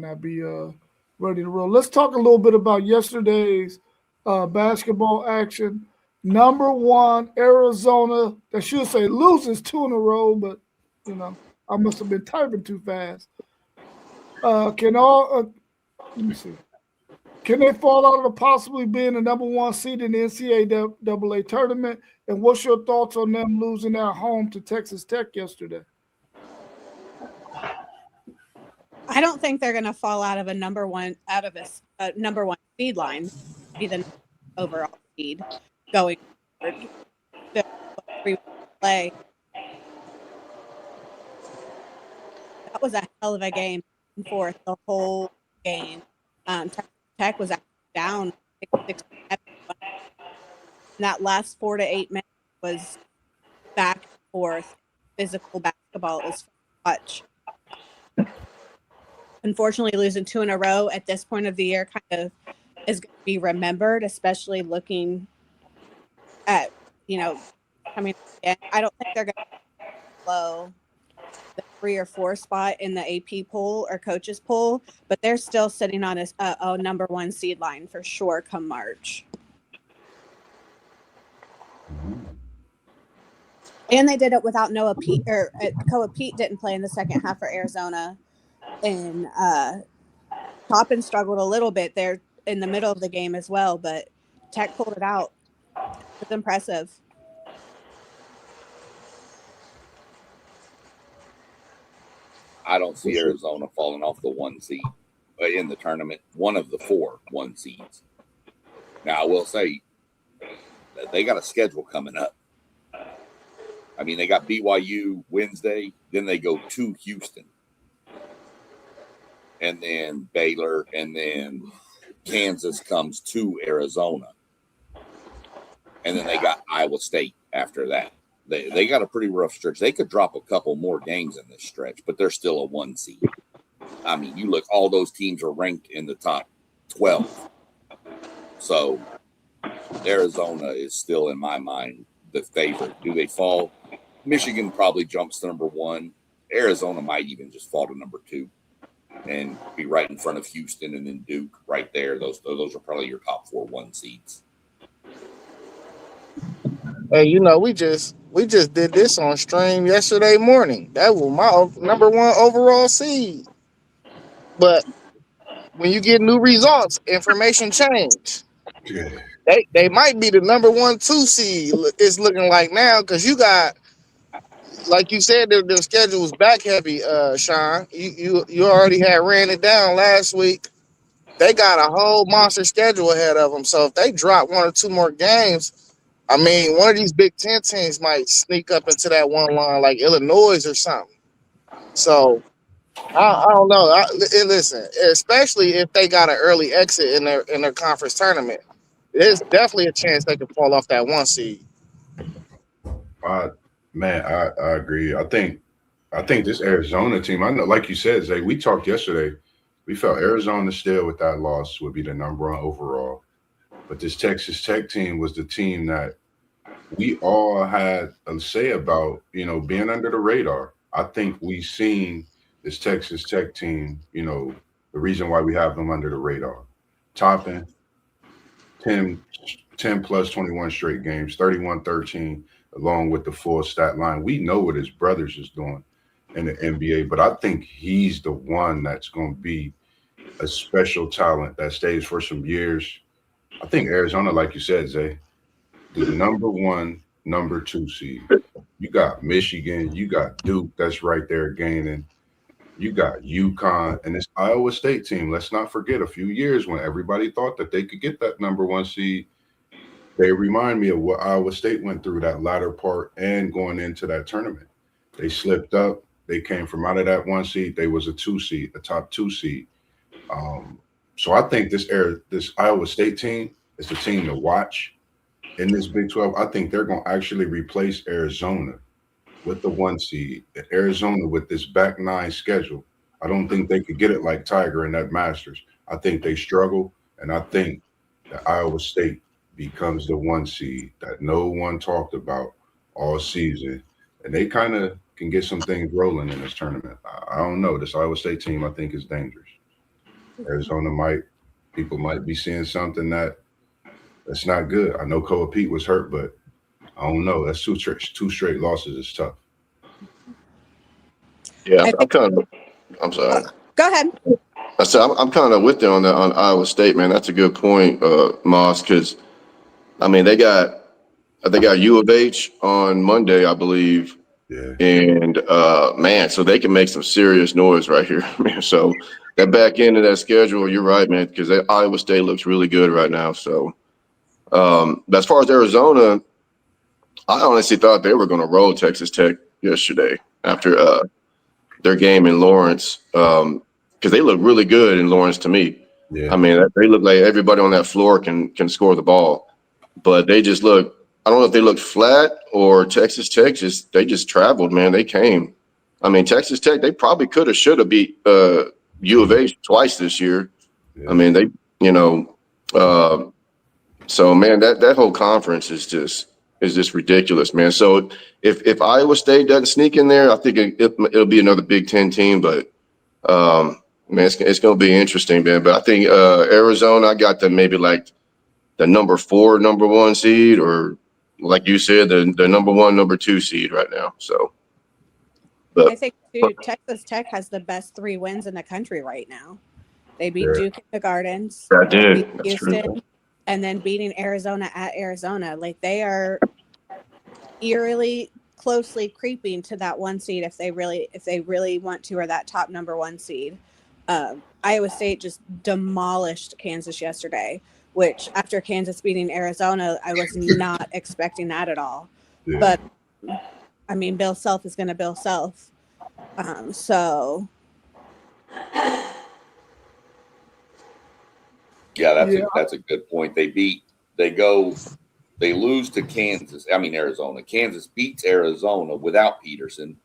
not be ready to roll. Let's talk a little bit about yesterday's basketball action. Number one, Arizona. I should say loses two in a row, but you know I must have been typing too fast. Can all let me see. Can they fall out of possibly being the number one seed in the NCAA tournament? And what's your thoughts on them losing at home to Texas Tech yesterday? I don't think they're going to fall out of a number one seed line, be the overall seed going forward. Play. That was a hell of a game for the whole game. Texas Tech was actually down 6-7. That last 4 to 8 minutes was back and forth. Physical basketball is much. Unfortunately, losing two in a row at this point of the year kind of is going to be remembered, especially looking at, coming in. I don't think they're going to blow the 3 or 4 spot in the AP poll or coaches poll, but they're still sitting on a number one seed line for sure come March. And they did it without Noah Pete, or Koa Pete didn't play in the second half for Arizona. And Toppin struggled a little bit there in the middle of the game as well, but Tech pulled it out. It was impressive. I don't see Arizona falling off the 1 seed in the tournament, one of the 4 1 seeds. Now, I will say that they got a schedule coming up. I mean, they got BYU Wednesday, then they go to Houston, and then Baylor, and then Kansas comes to Arizona, and then they got Iowa State after that. They got a pretty rough stretch. They could drop a couple more games in this stretch, but they're still a 1 seed. I mean, you look, all those teams are ranked in the top 12. So Arizona is still, in my mind, the favorite. Do they fall? Michigan probably jumps to number 1. Arizona might even just fall to number 2 and be right in front of Houston and then Duke right there. Those are probably your top 4 1 seeds. Hey, we just did this on stream yesterday morning. That was my number one overall seed. But when you get new results, information change. Yeah. They might be the number 1-2 seed. It's looking like now because you got, like you said, their schedule was back heavy. Sean, you already had ran it down last week. They got a whole monster schedule ahead of them. So if they drop 1 or 2 more games, I mean, one of these Big Ten teams might sneak up into that one line like Illinois or something. So I don't know. And listen, especially if they got an early exit in their conference tournament, there's definitely a chance they could fall off that 1 seed. I agree. I think this Arizona team, I know, like you said, Zay, we talked yesterday. We felt Arizona still with that loss would be the number 1 overall. But this Texas Tech team was the team that we all had a say about, being under the radar. I think we've seen this Texas Tech team, the reason why we have them under the radar. Topping 10 plus 21 straight games, 31-13, along with the full stat line. We know what his brothers is doing in the NBA, but I think he's the one that's going to be a special talent that stays for some years. I think Arizona, like you said, Zay, the number 1, number 2 seed. You got Michigan, you got Duke that's right there gaining. You got UConn and this Iowa State team. Let's not forget a few years when everybody thought that they could get that number 1 seed. They remind me of what Iowa State went through that latter part and going into that tournament. They slipped up. They came from out of that 1 seed. They was a 2 seed, a top 2 seed. So I think this Iowa State team is the team to watch in this Big 12. I think they're going to actually replace Arizona with the 1 seed. Arizona with this back 9 schedule, I don't think they could get it like Tiger in that Masters. I think they struggle, and I think that Iowa State becomes the 1 seed that no one talked about all season, and they kind of can get some things rolling in this tournament. I don't know. This Iowa State team, I think, is dangerous. Arizona people might be seeing something that's not good. I know Koa Pete was hurt, but I don't know. That's two straight losses is tough. Yeah, I think, I'm sorry. go ahead. I said I'm kind of with you on that on Iowa State, man. That's a good point, Moss, because I mean they got U of H on Monday, I believe. Yeah. And man, so they can make some serious noise right here, man. So that back end of that schedule, you're right, man, because Iowa State looks really good right now. So but as far as Arizona, I honestly thought they were going to roll Texas Tech yesterday after their game in Lawrence, because they look really good in Lawrence to me. Yeah. I mean, they look like everybody on that floor can score the ball, but they just look. I don't know if they looked flat or Texas Tech they just traveled, man. They came. I mean, Texas Tech, they probably should have beat U of H twice this year. Yeah. I mean, they, you know, so man, that whole conference is just ridiculous, man. So if Iowa State doesn't sneak in there, I think it'll be another Big Ten team. But man, it's going to be interesting, man. But I think Arizona, I got them maybe like the number 1 seed, or like you said, the number 1, number 2 seed right now. So, I think too, Texas Tech has the best 3 wins in the country right now. They beat Duke in the Gardens. I did. Beat That's Houston, true. and then beating Arizona at Arizona. Like they are eerily closely creeping to that 1 seed if they really want to, or that top number 1 seed. Iowa State just demolished Kansas yesterday, which after Kansas beating Arizona, I was not expecting that at all. Yeah. But I mean, Bill Self is going to Bill Self. So yeah, that's a good point. They lose to Kansas. I mean, Arizona. Kansas beats Arizona without Peterson,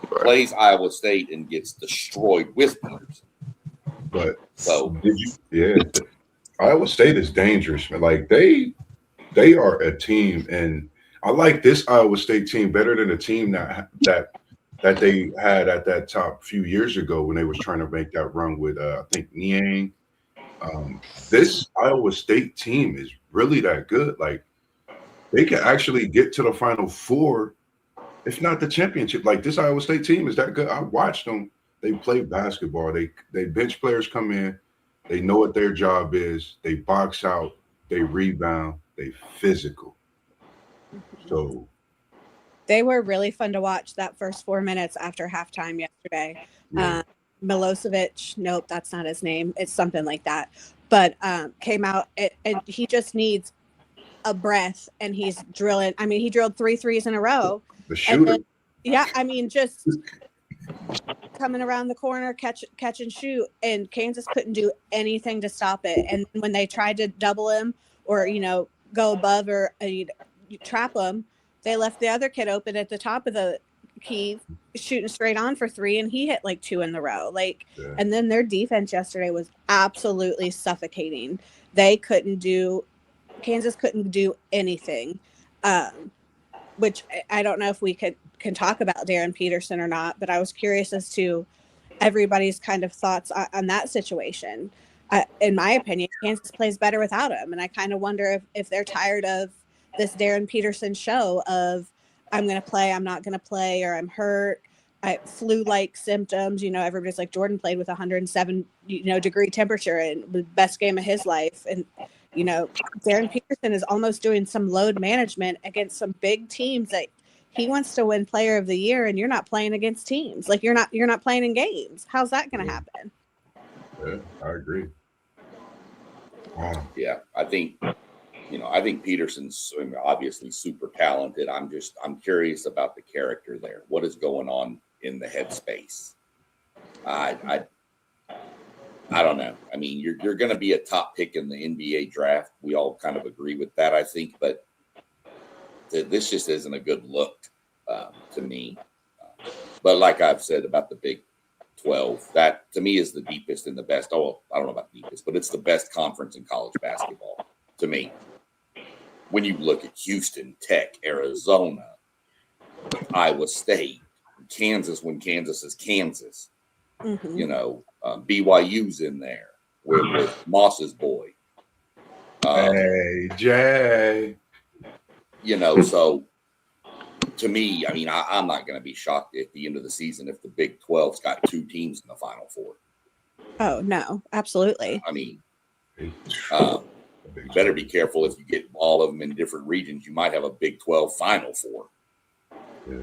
plays Iowa State, and gets destroyed with Peterson. But so, Iowa State is dangerous, man. Like they are a team, and I like this Iowa State team better than the team that they had at that top few years ago when they was trying to make that run with I think Niang. This Iowa State team is really that good. Like they can actually get to the Final Four, if not the championship. Like this Iowa State team is that good. I watched them. They play basketball. They bench players come in. They know what their job is. They box out. They rebound. They physical. So they were really fun to watch that first 4 minutes after halftime yesterday. Yeah. Milosevic, nope, that's not his name. It's something like that. But came out, and he just needs a breath, and he's drilling. I mean, he drilled 3 threes in a row. The shooter. Yeah, I mean, just coming around the corner, catch and shoot, and Kansas couldn't do anything to stop it. And when they tried to double him or, go above or trap him, they left the other kid open at the top of the key, shooting straight on for 3, and he hit like 2 in the row. And then their defense yesterday was absolutely suffocating. Kansas couldn't do anything, which I don't know if we can talk about Darren Peterson or not, but I was curious as to everybody's kind of thoughts on that situation. In my opinion, Kansas plays better without him, and I kind of wonder if they're tired of this Darren Peterson show of I'm going to play, I'm not going to play, or I'm hurt. Flu-like symptoms. Everybody's like, Jordan played with 107 degree temperature and the best game of his life, and Darren Peterson is almost doing some load management against some big teams that he wants to win Player of the Year, and you're not playing against teams. Like you're not playing in games. How's that going to happen? Yeah, I agree. Wow. Yeah, I think Peterson's obviously super talented. I'm curious about the character there. What is going on in the headspace? I don't know. I mean, you're going to be a top pick in the NBA draft. We all kind of agree with that, I think, but this just isn't a good look to me. But like I've said about the Big 12, that to me is the deepest and the best. Oh, I don't know about deepest, but it's the best conference in college basketball to me. When you look at Houston, Tech, Arizona, Iowa State, Kansas, when Kansas is Kansas, Mm-hmm. BYU's in there. with Moss's boy. Hey, Jay. So to me, I mean, I'm not going to be shocked at the end of the season if the Big 12's got 2 teams in the Final Four. Oh, no, absolutely. I mean, you better be careful if you get all of them in different regions. You might have a Big 12 Final Four. Yeah.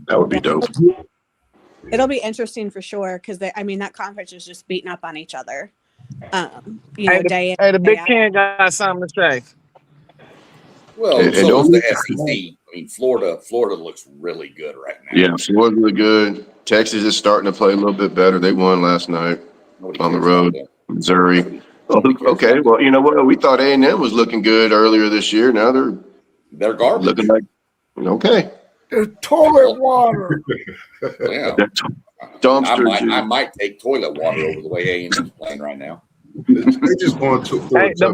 That would be dope. It'll be interesting for sure because that conference is just beating up on each other. Day in, The day Big out. Ten got something to say. Well, And so don't is the be- SEC. I mean, Florida looks really good right now. Yeah, Florida's really good. Texas is starting to play a little bit better. They won last night Nobody on the cares about road. them. Missouri. Nobody cares Okay, about well, you know what? We thought A&M was looking good earlier this year. Now They're garbage. looking like okay. There's toilet water. Yeah. That dumpster I juice. might take toilet water over the way A&M's playing right now. They just going to The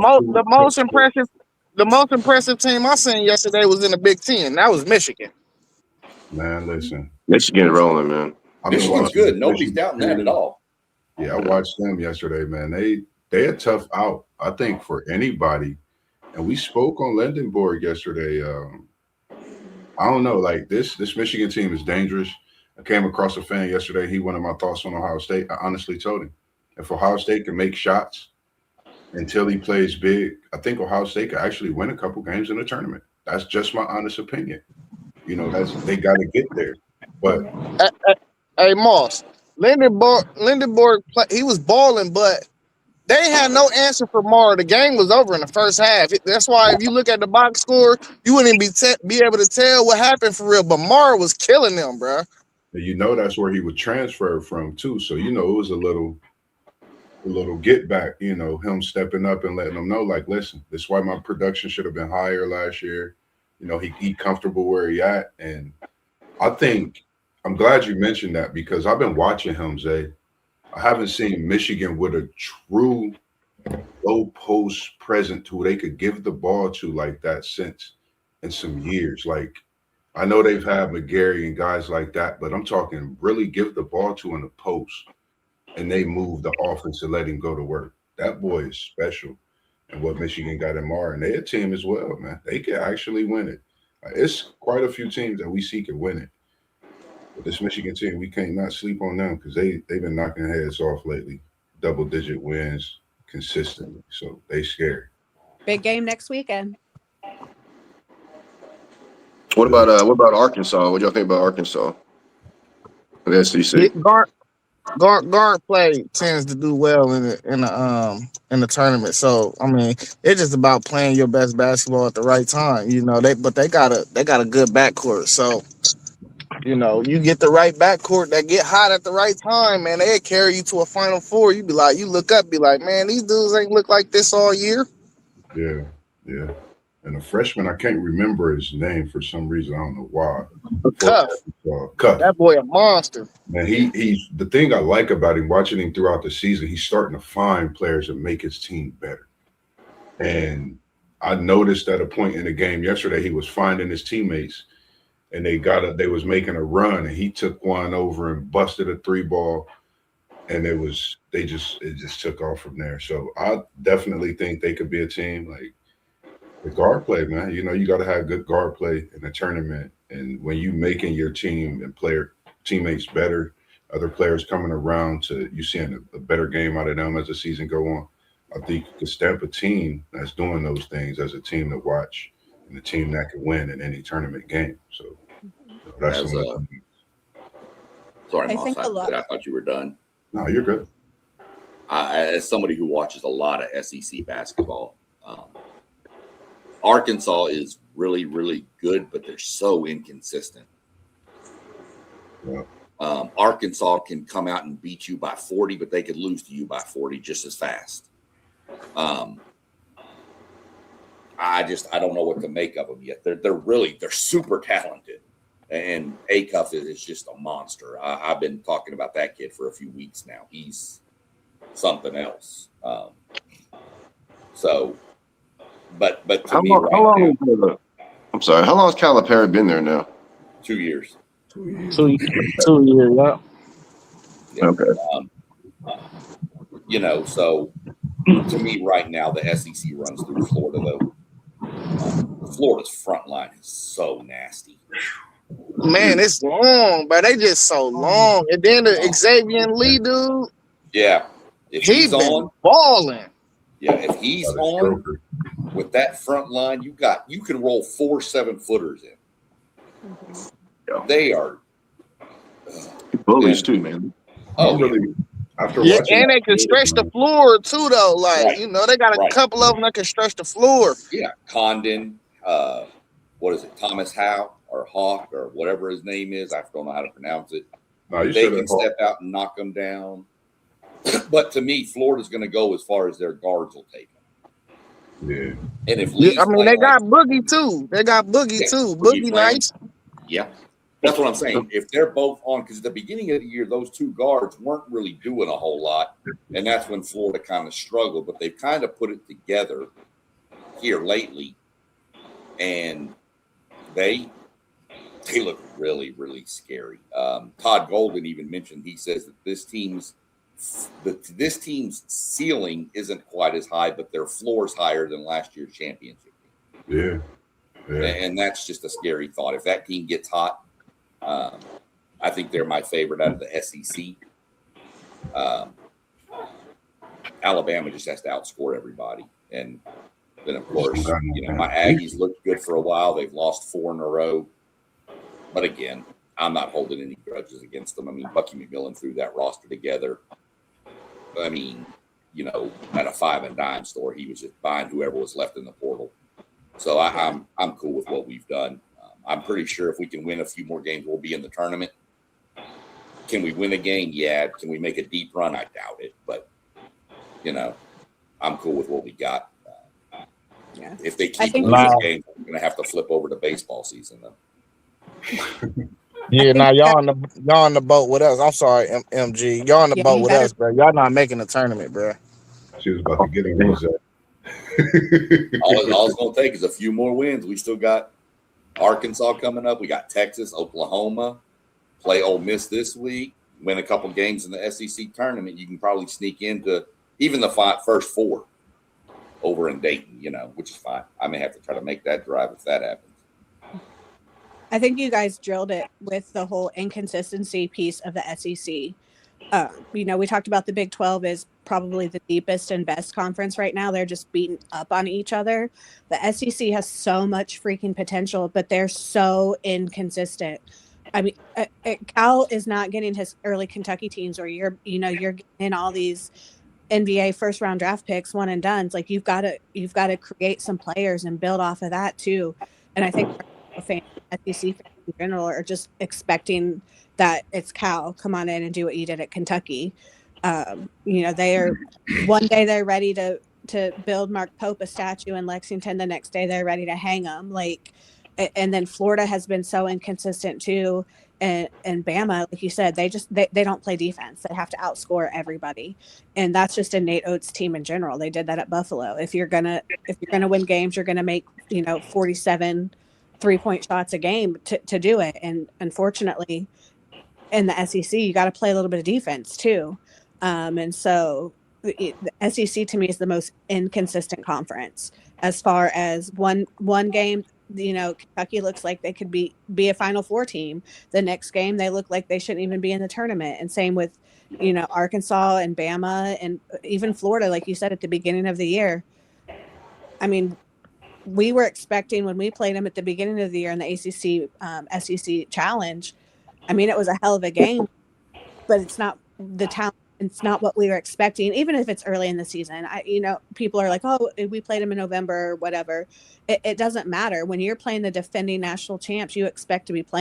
most impressive team I seen yesterday was in the Big Ten. That was Michigan. Man, listen. Michigan rolling, man. I've been Michigan's watching good. Nobody's Michigan doubting that at all. Yeah, I watched them yesterday, man. They a tough out, I think, for anybody. And we spoke on Lindenborg yesterday. I don't know, like this Michigan team is dangerous. I came across a fan yesterday. He wanted my thoughts on Ohio State. I honestly told him, if Ohio State can make shots until he plays big, I think Ohio State could actually win a couple games in the tournament. That's just my honest opinion. They got to get there. But Hey, Moss, Lindenborg, he was balling, but they had no answer for Mara. The game was over in the first half. That's why if you look at the box score, you wouldn't be able to tell what happened for real. But Mara was killing them, bro. that's where he was transferred from too. So it was a little get back. Him stepping up and letting them know, like, listen, this is why my production should have been higher last year. He comfortable where he at, and I think I'm glad you mentioned that because I've been watching him, Zay. I haven't seen Michigan with a true low post present who they could give the ball to like that since in some years. Like, I know they've had McGarry and guys like that, but I'm talking really give the ball to in the post and they move the offense and let him go to work. That boy is special. And what Michigan got in Mar, and they're a team as well, man. They can actually win it. It's quite a few teams that we see can win it. But this Michigan team, we can't not sleep on them because they've been knocking heads off lately. Double-digit wins consistently. So they scary. Big game next weekend. What about Arkansas? What do y'all think about Arkansas? The SEC. Guard play tends to do well in the tournament. So I mean, it's just about playing your best basketball at the right time. They got a good backcourt. So you get the right backcourt that get hot at the right time, man. They carry you to a Final Four. You look up, be like, man, these dudes ain't look like this all year. Yeah. And a freshman, I can't remember his name for some reason. I don't know why. Cuff. That boy a monster. Man, he's the thing I like about him, watching him throughout the season, he's starting to find players that make his team better. And I noticed at a point in the game yesterday, he was finding his teammates and they was making a run and he took one over and busted a 3-ball. And it just took off from there. So I definitely think they could be a team. Like the guard play, man. You got to have good guard play in the tournament. And when you making your team and teammates better, other players coming around to you seeing a better game out of them as the season go on, I think you can stamp a team that's doing those things as a team to watch and a team that can win in any tournament game. So that's sorry, I Moss, think a lot. I thought you were done. No, you're good. As somebody who watches a lot of SEC basketball, Arkansas is really, really good, but they're so inconsistent. Yeah. Arkansas can come out and beat you by 40, but they could lose to you by 40 just as fast. I don't know what to make of them yet. They're super talented, and Acuff is just a monster. I've been talking about that kid for a few weeks now. He's something else. But to me, right now, I'm sorry. How long has Calipari been there now? 2 years. 2 years, yeah. Yeah. Okay. So to me right now, the SEC runs through Florida, though. Florida's front line is so nasty. Man, it's long, but they just so long. And then the Xavier Lee dude. Yeah. If He he's been on, balling. yeah, if he's on with that front line, you can roll 4 7-footers in. Mm-hmm. They are bullies too, man. Oh, really, after Yeah, watching and they can stretch the floor too, though. Like, right. they got a couple of them that can stretch the floor. Yeah, Condon, what is it, Thomas Howe or Hawk or whatever his name is. I don't know how to pronounce it. No, they can step out and knock them down. But to me, Florida's going to go as far as their guards will take them. Yeah. And if they got Boogie too. They got Boogie too. Boogie nice. Yeah. That's what I'm saying. If they're both on, because at the beginning of the year, those two guards weren't really doing a whole lot. And that's when Florida kind of struggled. But they've kind of put it together here lately. And they look really, really scary. Todd Golden even mentioned, he says that this team's ceiling isn't quite as high, but their floor's higher than last year's championship team. Yeah. And that's just a scary thought. If that team gets hot, I think they're my favorite out of the SEC. Alabama just has to outscore everybody. And then, of course, my Aggies looked good for a while. They've lost 4 in a row. But again, I'm not holding any grudges against them. I mean, Bucky McMillan threw that roster together. I mean, at a 5 and dime store, he was just buying whoever was left in the portal. So I'm cool with what we've done. I'm pretty sure if we can win a few more games, we'll be in the tournament. Can we win a game? Yeah. Can we make a deep run? I doubt it. But, I'm cool with what we got. Yeah. If they keep losing games, we're going to have to flip over to baseball season, though. Yeah, now y'all on the boat with us. I'm sorry, MG. Y'all on the boat with us, bro. Y'all not making the tournament, bro. She was about to get him. All it's going to take is a few more wins. We still got Arkansas coming up. We got Texas, Oklahoma. Play Ole Miss this week. Win a couple games in the SEC tournament. You can probably sneak into even the first 4 over in Dayton, which is fine. I may have to try to make that drive if that happens. I think you guys drilled it with the whole inconsistency piece of the SEC. We talked about the Big 12 is probably the deepest and best conference right now. They're just beating up on each other. The SEC has so much freaking potential, but they're so inconsistent. I mean, Cal is not getting his early Kentucky teams where you're getting all these NBA first round draft picks, one and dones. Like you've got to create some players and build off of that too. And I think SEC fans in general are just expecting that it's Cal, come on in and do what you did at Kentucky. They are one day they're ready to build Mark Pope a statue in Lexington. The next day they're ready to hang him. And then Florida has been so inconsistent too. And Bama, like you said, they don't play defense. They have to outscore everybody. And that's just a Nate Oates team in general. They did that at Buffalo. If you're gonna win games, you're gonna make 47 3-point shots a game to do it. And unfortunately, in the SEC, you got to play a little bit of defense too. And so the SEC to me is the most inconsistent conference as far as one game. Kentucky looks like they could be a Final Four team. The next game, they look like they shouldn't even be in the tournament. And same with, Arkansas and Bama and even Florida, like you said at the beginning of the year. I mean, we were expecting when we played them at the beginning of the year in the ACC SEC Challenge. I mean, it was a hell of a game, but it's not the talent. It's not what we were expecting, even if it's early in the season. People are like, oh, we played them in November or whatever. It doesn't matter. When you're playing the defending national champs, you expect to be playing